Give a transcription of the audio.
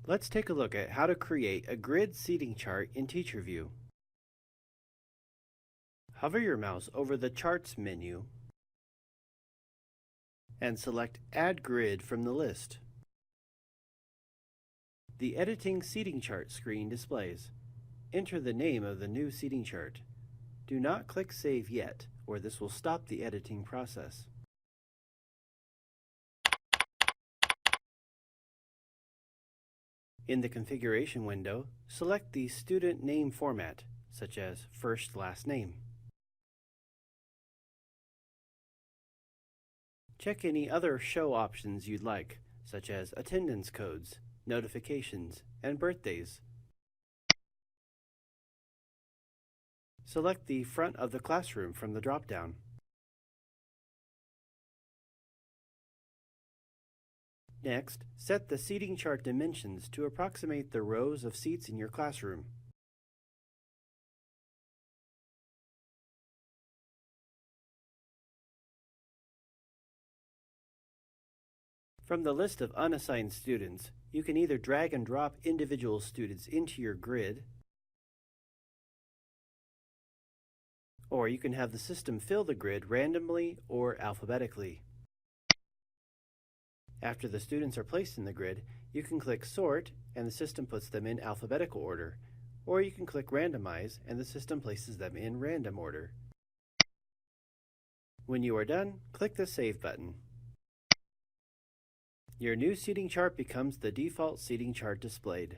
Let's take a look at how to create a grid seating chart in TeacherView. Hover your mouse over the Charts menu and select Add Grid from the list. The Editing Seating Chart screen displays. Enter the name of the new seating chart. Do not click Save yet, or this will stop the editing process. In the configuration window, select the student name format, such as first last name. Check any other show options you'd like, such as attendance codes, notifications, and birthdays. Select the front of the classroom from the drop-down. Next, set the seating chart dimensions to approximate the rows of seats in your classroom. From the list of unassigned students, you can either drag and drop individual students into your grid, or you can have the system fill the grid randomly or alphabetically. After the students are placed in the grid, you can click Sort and the system puts them in alphabetical order, or you can click Randomize and the system places them in random order. When you are done, click the Save button. Your new seating chart becomes the default seating chart displayed.